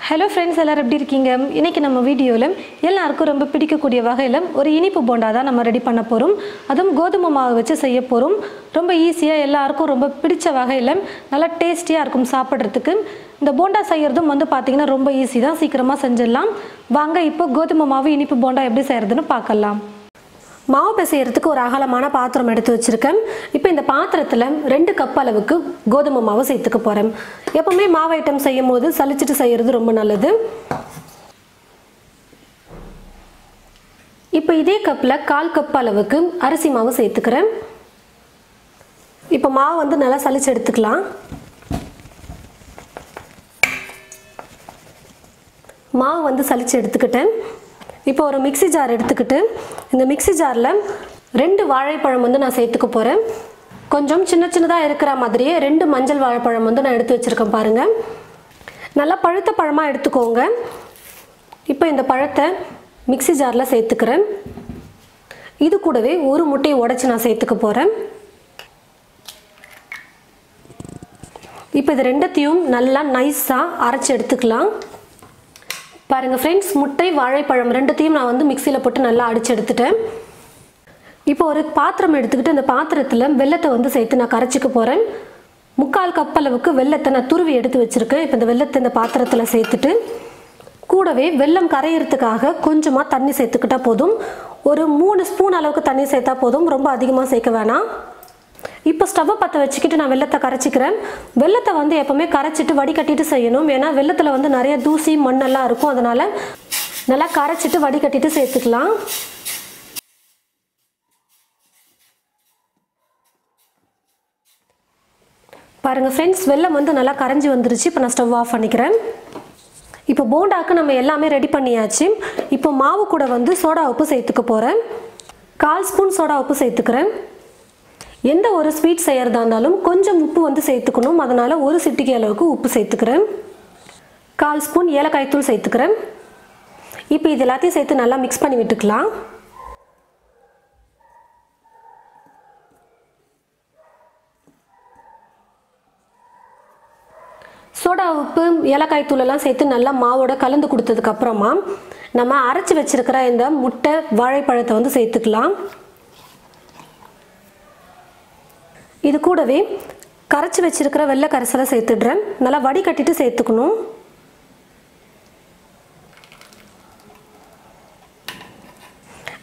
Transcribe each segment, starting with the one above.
Hello friends, எல்லாரும் எப்படி இருக்கீங்க? இன்னைக்கு நம்ம வீடியோல எல்லாருக்கும் ரொம்ப பிடிக்கக்கூடிய வகையில ஒரு இனிப்பு போண்டா தான் நம்ம ரெடி பண்ண போறோம். அதுவும் கோதுமை மாவு வச்சு செய்ய போறோம். ரொம்ப ஈஸியா எல்லாருக்கும் ரொம்ப பிடிச்ச வகையில நல்ல டேஸ்டியா இருக்கும் சாப்பிடுறதுக்கு. இந்த போண்டா செய்யறதும் பாத்தீங்கன்னா ரொம்ப ஈஸி தான், சீக்கிரமா செஞ்சிடலாம். வாங்க இப்போ கோதுமை மாவு இனிப்பு போண்டா எப்படி செய்யறதுன்னு பார்க்கலாம். மாவு பிசையறதுக்கு ஒரு அகலமான பாத்திரம் எடுத்து வச்சிருக்கேன். இப்போ இந்த பாத்திரத்துல 2 கப் அளவுக்கு கோதுமை மாவு சேர்த்துக்க போறேன். எப்பவுமே மாவு ஐட்டம் செய்யும்போது சலிச்சிட்டு செய்யறது ரொம்ப நல்லது. இப்போ இதே கப்ல 1/4 கப் அளவுக்கு அரிசி மாவு சேர்த்துக்கிறேன். இப்போ மாவு நல்லா சலிச்சு எடுத்துக்கலாம். மாவு சலிச்சு எடுத்துக்கிட்டேன். இப்போ ஒரு மிக்ஸி ஜார் எடுத்துக்கிட்டு இந்த மிக்ஸி ஜாரில் 2 வாழைப்பழம் நான் சேர்த்துக்க போகிறேன். கொஞ்சம் சின்ன சின்னதாக இருக்கிற மாதிரியே 2 மஞ்சள் வாழைப்பழம் நான் எடுத்து வச்சுருக்கேன் பாருங்கள். நல்லா பழுத்த பழமாக எடுத்துக்கோங்க. இப்போ இந்த பழத்தை மிக்ஸி ஜாரில் சேர்த்துக்கிறேன். இது கூடவே ஒரு முட்டையை உடைச்சி நான் சேர்த்துக்க போகிறேன். இப்போ இது ரெண்டத்தையும் நல்லா நைஸாக அரைச்சி எடுத்துக்கலாம். பாருங்க ஃப்ரெண்ட்ஸ், முட்டை வாழைப்பழம் ரெண்டத்தையும் நான் மிக்ஸியில் போட்டு நல்லா அடிச்சு எடுத்துட்டேன். இப்போ ஒரு பாத்திரம் எடுத்துக்கிட்டு அந்த பாத்திரத்தில் வெல்லத்தை சேர்த்து நான் கரைச்சிக்க போகிறேன். 3/4 கப் அளவுக்கு வெல்லத்தை நான் துருவி எடுத்து வச்சுருக்கேன். இப்போ இந்த வெல்லத்தை இந்த பாத்திரத்தில் சேர்த்துட்டு கூடவே வெல்லம் கரையிறதுக்காக கொஞ்சமாக தண்ணி சேர்த்துக்கிட்டால் போதும். ஒரு 3 ஸ்பூன் அளவுக்கு தண்ணி சேர்த்தா போதும், ரொம்ப அதிகமாக சேர்க்க வேணாம். இப்போ ஸ்டவ்வை பற்ற வச்சுக்கிட்டு நான் வெல்லத்தை கரைச்சிக்கிறேன். வெல்லத்தை எப்பவுமே கரைச்சிட்டு வடிகட்டிட்டு செய்யணும். ஏன்னா வெல்லத்தில் நிறைய தூசி மண்ணெல்லாம் இருக்கும். அதனால நல்லா கரைச்சிட்டு வடிகட்டிட்டு சேர்த்துக்கலாம். பாருங்கள் ஃப்ரெண்ட்ஸ், வெல்லம் நல்லா கரைஞ்சி வந்துருச்சு. இப்போ நான் ஸ்டவ் ஆஃப் பண்ணிக்கிறேன். இப்போ போண்டாக்கு நம்ம எல்லாமே ரெடி பண்ணியாச்சு. இப்போ மாவு கூட சோடா உப்பு சேர்த்துக்க போகிறேன். 1/4 ஸ்பூன் சோடா உப்பு சேர்த்துக்கிறேன். எந்த ஒரு ஸ்வீட் செய்யறதா இருந்தாலும் கொஞ்சம் உப்பு சேர்த்துக்கணும். அதனால ஒரு சிட்டிகை அளவுக்கு உப்பு சேர்த்துக்கிறேன். 1/4 ஸ்பூன் ஏலக்காய் தூள் சேர்த்துக்கிறேன். இப்போ இது எல்லாத்தையும் சேர்த்து நல்லா மிக்ஸ் பண்ணி விட்டுக்கலாம். சோடா உப்பு ஏலக்காய் தூள் எல்லாம் சேர்த்து நல்லா மாவோட கலந்து கொடுத்ததுக்கு அப்புறமா நம்ம அரைச்சி வச்சிருக்கிற இந்த முட்டை வாழைப்பழத்தை சேர்த்துக்கலாம். இது கூடவே கரைச்சி வச்சிருக்கிற வெள்ளை கரைசலை சேர்த்துடுறேன். நல்லா வடிகட்டிட்டு சேர்த்துக்கணும்.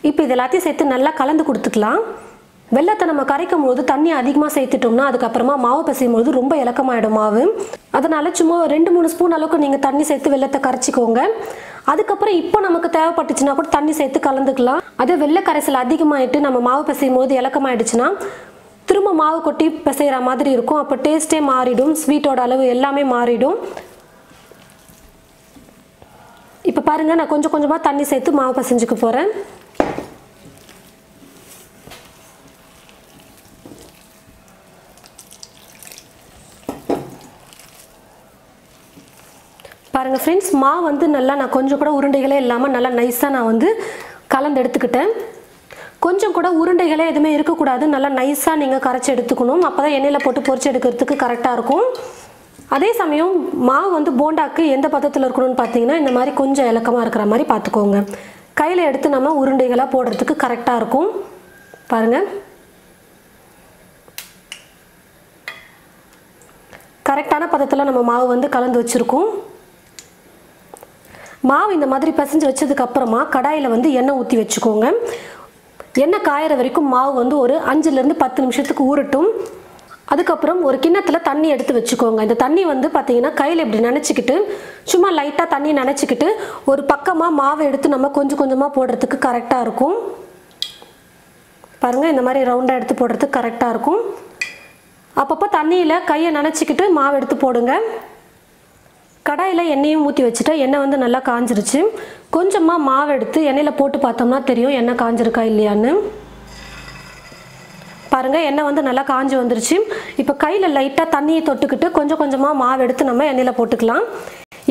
இப்போ இது எல்லாத்தையும் சேர்த்து நல்லா கலந்து கொடுத்துக்கலாம். வெள்ளத்தை நம்ம கரைக்கும் போது தண்ணி அதிகமாக சேர்த்துட்டோம்னா அதுக்கப்புறமா மாவு பிசையும் போது ரொம்ப இலக்கமாயிடும் மாவு. அதனால சும்மா 2-3 ஸ்பூன் அளவுக்கு நீங்கள் தண்ணி சேர்த்து வெள்ளத்தை கரைச்சிக்கோங்க. அதுக்கப்புறம் இப்போ நமக்கு தேவைப்பட்டுச்சுன்னா கூட தண்ணி சேர்த்து கலந்துக்கலாம். அதே வெள்ளை கரைசல் அதிகமாயிட்டு நம்ம மாவு பிசையும் போது இலக்கமாயிடுச்சுன்னா திரும்ப மாவு கொட்டி பிசைகிற மாதிரி இருக்கும். அப்போ டேஸ்ட்டே மாறிடும், ஸ்வீட்டோட அளவு எல்லாமே மாறிடும். இப்போ பாருங்கள், நான் கொஞ்சம் கொஞ்சமாக தண்ணி சேர்த்து மாவு பிசைஞ்சுக்க போகிறேன். பாருங்கள் ஃப்ரெண்ட்ஸ், மாவு நல்லா நான் கொஞ்சம் கூட உருண்டைகளே இல்லாமல் நல்லா நைஸாக நான் கலந்து எடுத்துக்கிட்டேன். கொஞ்சம் கூட உருண்டைகளே எதுவுமே இருக்கக்கூடாது. நல்லா நைஸாக நீங்கள் கரைச்சி எடுத்துக்கணும். அப்போ தான் எண்ணெயில் போட்டு பொரிச்சு எடுக்கிறதுக்கு கரெக்டாக இருக்கும். அதே சமயம் மாவு போண்டாக்கு எந்த பதத்தில் இருக்கணும்னு பார்த்தீங்கன்னா இந்த மாதிரி கொஞ்சம் இலக்கமாக இருக்கிற மாதிரி பார்த்துக்கோங்க. கையில் எடுத்து நம்ம உருண்டைகளாக போடுறதுக்கு கரெக்டாக இருக்கும். பாருங்கள், கரெக்டான பதத்தில் நம்ம மாவு கலந்து வச்சுருக்கோம். மாவு இந்த மாதிரி பிசைஞ்சு வச்சதுக்கப்புறமா கடாயில் எண்ணெய் ஊற்றி வச்சுக்கோங்க. எண்ணெய் காயிற வரைக்கும் மாவு ஒரு 5-10 நிமிஷத்துக்கு ஊறட்டும். அதுக்கப்புறம் ஒரு கிண்ணத்தில் தண்ணி எடுத்து வச்சுக்கோங்க. இந்த தண்ணி பார்த்தீங்கன்னா கையில் இப்படி நினச்சிக்கிட்டு சும்மா லைட்டாக தண்ணி நினச்சிக்கிட்டு ஒரு பக்கமாக மாவை எடுத்து நம்ம கொஞ்சம் கொஞ்சமாக போடுறதுக்கு கரெக்டாக இருக்கும். பாருங்கள், இந்த மாதிரி ரவுண்டாக எடுத்து போடுறதுக்கு கரெக்டாக இருக்கும். அப்பப்போ தண்ணியில் கையை நினச்சிக்கிட்டு மாவு எடுத்து போடுங்க. கடாயில் எண்ணெயும் ஊற்றி வச்சுட்டு எண்ணெய் நல்லா காஞ்சிருச்சு. கொஞ்சமாக மாவு எடுத்து எண்ணெயில் போட்டு பார்த்தோம்னா தெரியும் எண்ணெய் காஞ்சிருக்கா இல்லையான்னு. பாருங்கள், எண்ணெய் நல்லா காஞ்சி வந்துருச்சு. இப்போ கையில் லைட்டாக தண்ணியை தொட்டுக்கிட்டு கொஞ்சம் கொஞ்சமாக மாவு எடுத்து நம்ம எண்ணெயில் போட்டுக்கலாம்.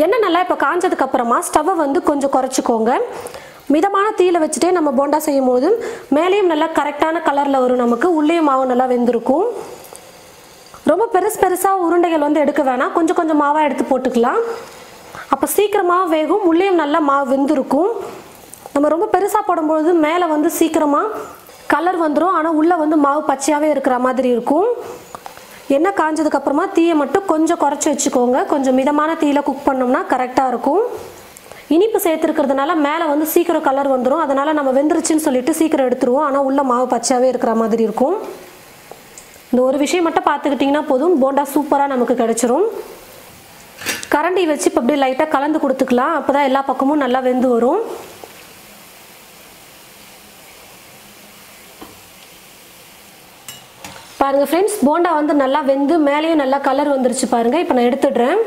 எண்ணெய் நல்லா இப்போ காஞ்சதுக்கப்புறமா ஸ்டவ்வை கொஞ்சம் குறைச்சிக்கோங்க. மிதமான தீயில வச்சுட்டே நம்ம போண்டா செய்யும் போது மேலேயும் நல்லா கரெக்டான கலரில் வரும், நமக்கு உள்ளேயும் மாவு நல்லா வெந்திருக்கும். ரொம்ப பெருசா உருண்டைகள் எடுக்க வேணாம், கொஞ்சம் கொஞ்சம் மாவா எடுத்து போட்டுக்கலாம். அப்ப அப்போ சீக்கிரமாக வேகும், உள்ளேயும் நல்லா மாவு வெந்திருக்கும். நம்ம ரொம்ப பெருசாக போடும்பொழுது மேலே வந்து சீக்கிரமாக கலர் வந்துடும், ஆனால் உள்ளே வந்து மாவு பச்சையாகவே இருக்கிற மாதிரி இருக்கும். எண்ணெய் காஞ்சதுக்கப்புறமா தீயை மட்டும் கொஞ்சம் குறைச்சி வச்சுக்கோங்க. கொஞ்சம் மிதமான தீயில் குக் பண்ணோம்னா கரெக்டாக இருக்கும். இனிப்பு சேர்த்துருக்கிறதுனால மேலே வந்து சீக்கிரம் கலர் வந்துடும், அதனால் நம்ம வெந்துருச்சுன்னு சொல்லிட்டு சீக்கிரம் எடுத்துருவோம், ஆனால் உள்ளே மாவு பச்சையாகவே இருக்கிற மாதிரி இருக்கும். இந்த ஒரு விஷயம் மட்டும் பார்த்துக்கிட்டிங்கன்னா போதும், போண்டா சூப்பராக நமக்கு கிடச்சிரும். கரண்டி வச்சு இப்போ அப்படியே லைட்டாக கலந்து கொடுத்துக்கலாம், அப்போ தான் எல்லா பக்கமும் நல்லா வெந்து வரும். பாருங்கள் ஃப்ரெண்ட்ஸ், போண்டா வந்து நல்லா வெந்து மேலேயும் நல்லா கலர் வந்துருச்சு பாருங்கள். இப்போ நான் எடுத்துடுறேன்.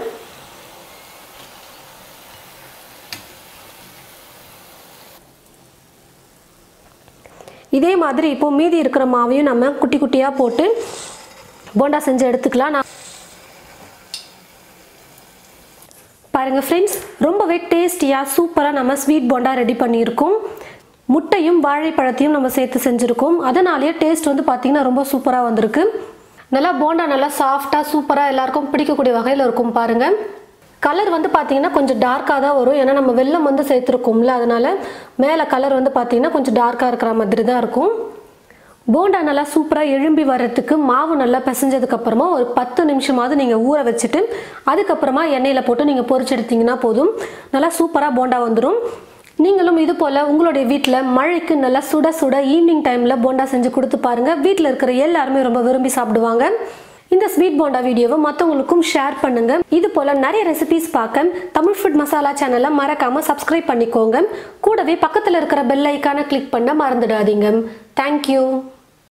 இதே மாதிரி இப்போ மீதி இருக்கிற மாவையும் நம்ம குட்டி குட்டியாக போட்டு போண்டா செஞ்சு எடுத்துக்கலாம். பாருங்கள் ஃப்ரெண்ட்ஸ், ரொம்பவே டேஸ்டியாக சூப்பராக நம்ம ஸ்வீட் போண்டா ரெடி பண்ணியிருக்கோம். முட்டையும் வாழைப்பழத்தையும் நம்ம சேர்த்து செஞ்சுருக்கோம், அதனாலேயே டேஸ்ட் வந்து பார்த்திங்கன்னா ரொம்ப சூப்பராக வந்திருக்கு. நல்லா போண்டா நல்லா சாஃப்டாக சூப்பராக எல்லாருக்கும் பிடிக்கக்கூடிய வகையில் இருக்கும். பாருங்கள், கலர் வந்து பார்த்திங்கன்னா கொஞ்சம் டார்க்காக தான் வரும், ஏன்னா நம்ம வெல்லம் வந்து சேர்த்துருக்கோம்ல, அதனால் மேலே கலர் வந்து பார்த்திங்கன்னா கொஞ்சம் டார்க்காக இருக்கிற மாதிரி தான் இருக்கும். போண்டா நல்லா சூப்பராக எழும்பி வர்றதுக்கு மாவு நல்லா பிசைஞ்சதுக்கப்புறமா ஒரு 10 நிமிஷமாவது நீங்கள் ஊற வச்சுட்டு அதுக்கப்புறமா எண்ணெயில் போட்டு நீங்கள் பொரிச்செடுத்திங்கன்னா போதும், நல்லா சூப்பராக போண்டா வந்துடும். நீங்களும் இது போல் உங்களுடைய வீட்டில் மழைக்கு நல்லா சுட சுட ஈவினிங் டைமில் போண்டா செஞ்சு கொடுத்து பாருங்கள். வீட்டில் இருக்கிற எல்லாருமே ரொம்ப விரும்பி சாப்பிடுவாங்க. இந்த ஸ்வீட் போண்டா வீடியோவை மற்றவங்களுக்கும் ஷேர் பண்ணுங்கள். இது போல் நிறைய ரெசிபிஸ் பார்க்க தமிழ் ஃபுட் மசாலா சேனலை மறக்காமல் சப்ஸ்கிரைப் பண்ணிக்கோங்க. கூடவே பக்கத்தில் இருக்கிற பெல் ஐக்கானை கிளிக் பண்ண மறந்துடாதீங்க. தேங்க்யூ.